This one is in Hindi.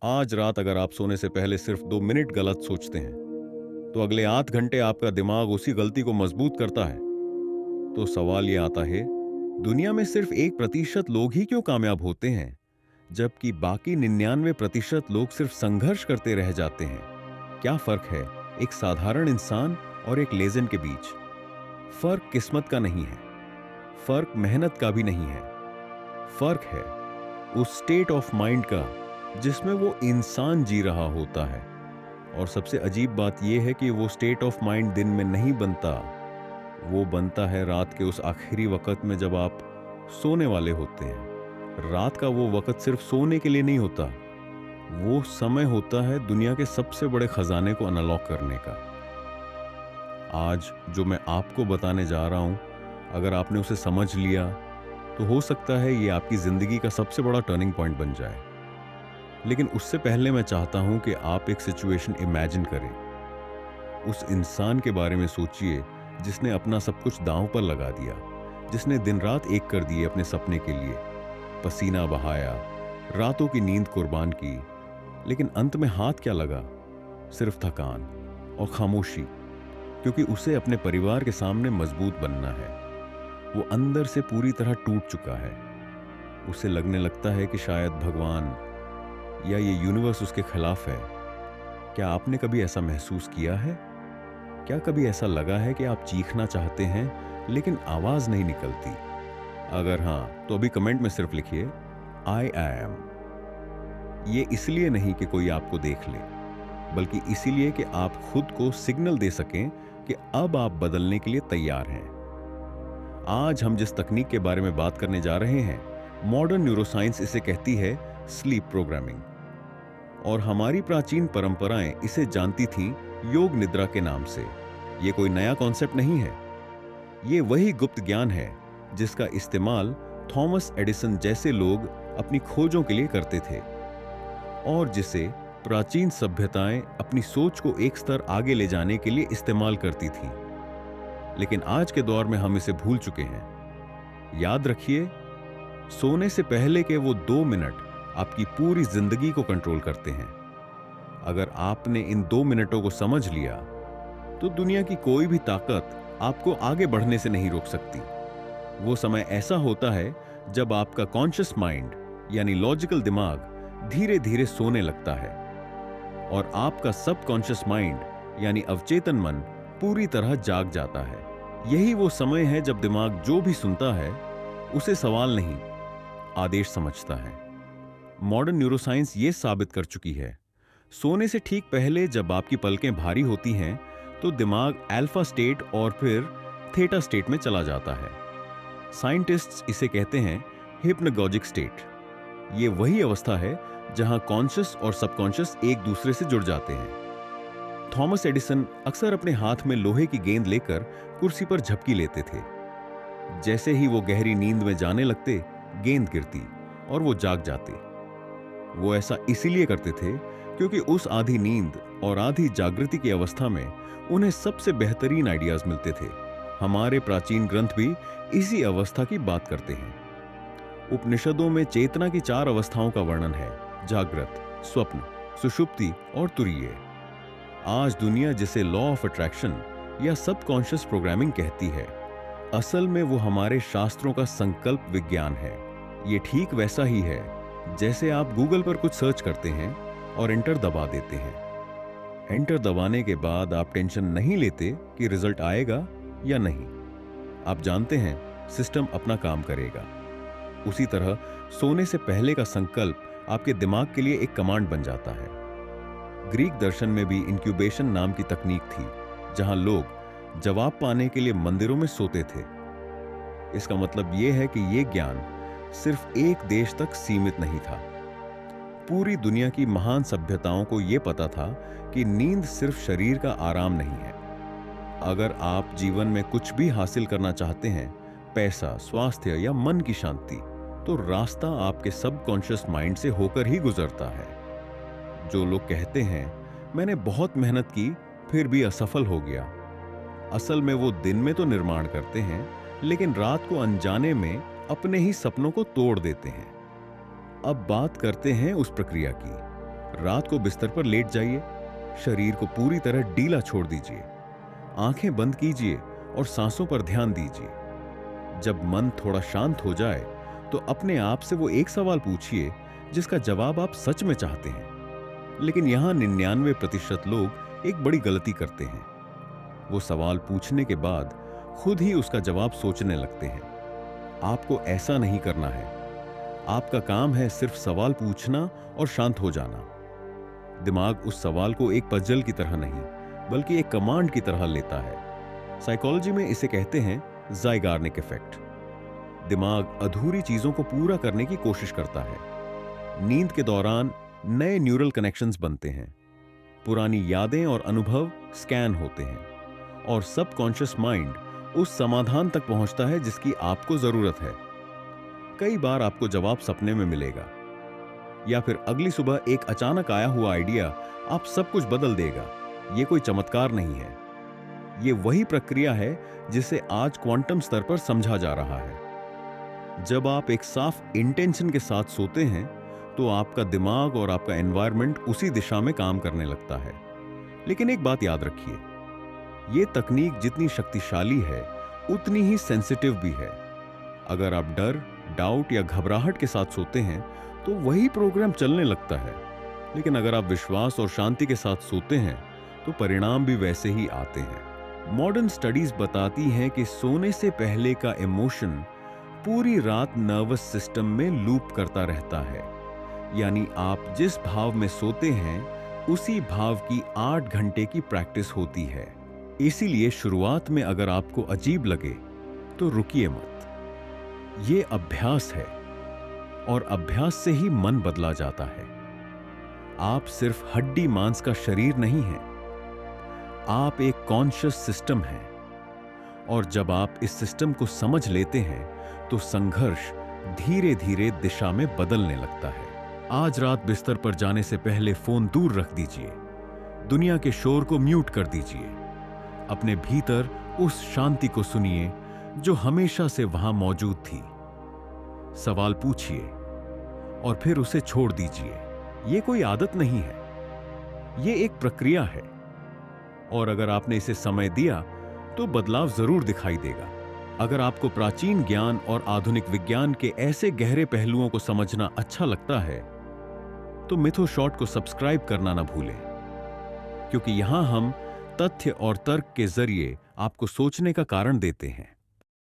आज रात अगर आप सोने से पहले सिर्फ 2 मिनट गलत सोचते हैं, तो अगले 8 घंटे आपका दिमाग उसी गलती को मजबूत करता है। तो सवाल ये आता है, दुनिया में सिर्फ 1% लोग ही क्यों कामयाब होते हैं, जबकि बाकी 99% लोग सिर्फ संघर्ष करते रह जाते हैं? क्या फर्क है एक साधारण इंसान और एक लेजेंड के बीच? फर्क किस्मत का नहीं है, फर्क मेहनत का भी नहीं है। फर्क है उस स्टेट ऑफ माइंड का जिसमें वो इंसान जी रहा होता है। और सबसे अजीब बात यह है कि वो स्टेट ऑफ माइंड दिन में नहीं बनता, वो बनता है रात के उस आखिरी वक्त में जब आप सोने वाले होते हैं। रात का वो वक्त सिर्फ सोने के लिए नहीं होता, वो समय होता है दुनिया के सबसे बड़े खजाने को अनलॉक करने का। आज जो मैं आपको बताने जा रहा हूं, अगर आपने उसे समझ लिया तो हो सकता है ये आपकी जिंदगी का सबसे बड़ा टर्निंग पॉइंट बन जाए। लेकिन उससे पहले मैं चाहता हूं कि आप एक सिचुएशन इमेजिन करें। उस इंसान के बारे में सोचिए जिसने अपना सब कुछ दांव पर लगा दिया, जिसने दिन रात एक कर दिए अपने सपने के लिए, पसीना बहाया, रातों की नींद कुर्बान की। लेकिन अंत में हाथ क्या लगा? सिर्फ थकान और खामोशी, क्योंकि उसे अपने परिवार के सामने मजबूत बनना है। वो अंदर से पूरी तरह टूट चुका है। उसे लगने लगता है कि शायद भगवान या ये यूनिवर्स उसके खिलाफ है। क्या आपने कभी ऐसा महसूस किया है? क्या कभी ऐसा लगा है कि आप चीखना चाहते हैं लेकिन आवाज नहीं निकलती? अगर हाँ, तो अभी कमेंट में सिर्फ लिखिए आई एम। ये इसलिए नहीं कि कोई आपको देख ले, बल्कि इसीलिए कि आप खुद को सिग्नल दे सकें कि अब आप बदलने के लिए तैयार हैं। आज हम जिस तकनीक के बारे में बात करने जा रहे हैं, मॉडर्न न्यूरोसाइंस इसे कहती है स्लीप प्रोग्रामिंग। और हमारी प्राचीन परंपराएं इसे जानती थीं योग निद्रा के नाम से। ये कोई नया कॉन्सेप्ट नहीं है, ये वही गुप्त ज्ञान है जिसका इस्तेमाल थॉमस एडिसन जैसे लोग अपनी खोजों के लिए करते थे, और जिसे प्राचीन सभ्यताएं अपनी सोच को एक स्तर आगे ले जाने के लिए इस्तेमाल करती थीं। लेकिन आज के दौर में हम इसे भूल चुके हैं। याद रखिए, सोने से पहले के वो 2 मिनट आपकी पूरी जिंदगी को कंट्रोल करते हैं। अगर आपने इन 2 मिनटों को समझ लिया, तो दुनिया की कोई भी ताकत आपको आगे बढ़ने से नहीं रोक सकती। वो समय ऐसा होता है जब आपका कॉन्शियस माइंड यानी लॉजिकल दिमाग धीरे धीरे सोने लगता है, और आपका सबकॉन्शियस माइंड यानी अवचेतन मन पूरी तरह जाग जाता है। यही वो समय है जब दिमाग जो भी सुनता है उसे सवाल नहीं, आदेश समझता है। मॉडर्न न्यूरोसाइंस ये साबित कर चुकी है, सोने से ठीक पहले जब आपकी पलकें भारी होती हैं, तो दिमाग अल्फा स्टेट और फिर थीटा स्टेट में चला जाता है। साइंटिस्ट्स इसे कहते हैं हिप्नागॉजिक स्टेट। ये वही अवस्था है जहां कॉन्शियस और सबकॉन्शियस एक दूसरे से जुड़ जाते हैं। थॉमस एडिसन अक्सर अपने हाथ में लोहे की गेंद लेकर कुर्सी पर झपकी लेते थे। जैसे ही वो गहरी नींद में जाने लगते, गेंद गिरती और वो जाग जाते। वो ऐसा इसीलिए करते थे क्योंकि उस आधी नींद और आधी जागृति की अवस्था में उन्हें सबसे बेहतरीन आइडियाज मिलते थे। हमारे प्राचीन ग्रंथ भी इसी अवस्था की बात करते हैं। उपनिषदों में चेतना की 4 अवस्थाओं का वर्णन है: जागृत, स्वप्न, सुषुप्ति और तुरीय। आज दुनिया जिसे लॉ ऑफ अट्रैक्शन या सबकॉन्शियस प्रोग्रामिंग कहती है, असल में वो हमारे शास्त्रों का संकल्प विज्ञान है। ये ठीक वैसा ही है जैसे आप गूगल पर कुछ सर्च करते हैं और एंटर दबा देते हैं। एंटर दबाने के बाद आप टेंशन नहीं लेते कि रिजल्ट आएगा या नहीं। आप जानते हैं सिस्टम अपना काम करेगा। उसी तरह सोने से पहले का संकल्प आपके दिमाग के लिए एक कमांड बन जाता है। ग्रीक दर्शन में भी इंक्यूबेशन नाम की तकनीक थी, जहां लोग जवाब पाने के लिए मंदिरों में सोते थे। इसका मतलब यह है कि यह ज्ञान सिर्फ एक देश तक सीमित नहीं था। पूरी दुनिया की महान सभ्यताओं को यह पता था कि नींद सिर्फ शरीर का आराम नहीं है। अगर आप जीवन में कुछ भी हासिल करना चाहते हैं, पैसा, स्वास्थ्य या मन की शांति, तो रास्ता आपके सबकॉन्शियस माइंड से होकर ही गुजरता है। जो लोग कहते हैं मैंने बहुत मेहनत की फिर भी असफल हो गया, असल में वो दिन में तो निर्माण करते हैं, लेकिन रात को अनजाने में अपने ही सपनों को तोड़ देते हैं। अब बात करते हैं उस प्रक्रिया की। रात को बिस्तर पर लेट जाइए, शरीर को पूरी तरह ढीला छोड़ दीजिए, आंखें बंद कीजिए और सांसों पर ध्यान दीजिए। जब मन थोड़ा शांत हो जाए तो अपने आप से वो एक सवाल पूछिए जिसका जवाब आप सच में चाहते हैं। लेकिन यहां 99% लोग एक बड़ी गलती करते हैं। वो सवाल पूछने के बाद खुद ही उसका जवाब सोचने लगते हैं। आपको ऐसा नहीं करना है। आपका काम है सिर्फ सवाल पूछना और शांत हो जाना। दिमाग उस सवाल को एक पजल की तरह नहीं, बल्कि एक कमांड की तरह लेता है। साइकोलॉजी में इसे कहते हैं ज़ाइगार्निक इफेक्ट। दिमाग अधूरी चीजों को पूरा करने की कोशिश करता है। नींद के दौरान नए न्यूरल कनेक्शंस बनते हैं, पुरानी यादें और अनुभव स्कैन होते हैं और सबकॉन्शियस माइंड उस समाधान तक पहुंचता है जिसकी आपको जरूरत है। कई बार आपको जवाब सपने में मिलेगा, या फिर अगली सुबह एक अचानक आया हुआ आइडिया आप सब कुछ बदल देगा। यह कोई चमत्कार नहीं है, ये वही प्रक्रिया है जिसे आज क्वांटम स्तर पर समझा जा रहा है। जब आप एक साफ इंटेंशन के साथ सोते हैं तो आपका दिमाग और आपका एनवायरनमेंट उसी दिशा में काम करने लगता है। लेकिन एक बात याद रखिए, ये तकनीक जितनी शक्तिशाली है उतनी ही सेंसिटिव भी है। अगर आप डर, डाउट या घबराहट के साथ सोते हैं तो वही प्रोग्राम चलने लगता है। लेकिन अगर आप विश्वास और शांति के साथ सोते हैं तो परिणाम भी वैसे ही आते हैं। मॉडर्न स्टडीज बताती हैं कि सोने से पहले का इमोशन पूरी रात नर्वस सिस्टम में लूप करता रहता है। यानी आप जिस भाव में सोते हैं उसी भाव की 8 घंटे की प्रैक्टिस होती है। इसीलिए शुरुआत में अगर आपको अजीब लगे तो रुकिए मत। ये अभ्यास है और अभ्यास से ही मन बदला जाता है। आप सिर्फ हड्डी मांस का शरीर नहीं हैं, आप एक कॉन्शियस सिस्टम हैं। और जब आप इस सिस्टम को समझ लेते हैं तो संघर्ष धीरे धीरे दिशा में बदलने लगता है। आज रात बिस्तर पर जाने से पहले फोन दूर रख दीजिए, दुनिया के शोर को म्यूट कर दीजिए। अपने भीतर उस शांति को सुनिए जो हमेशा से वहां मौजूद थी। सवाल पूछिए और फिर उसे छोड़ दीजिए। यह कोई आदत नहीं है, यह एक प्रक्रिया है। और अगर आपने इसे समय दिया तो बदलाव जरूर दिखाई देगा। अगर आपको प्राचीन ज्ञान और आधुनिक विज्ञान के ऐसे गहरे पहलुओं को समझना अच्छा लगता है तो मिथो शॉर्ट को सब्सक्राइब करना ना भूलें, क्योंकि यहां हम तथ्य और तर्क के जरिए आपको सोचने का कारण देते हैं।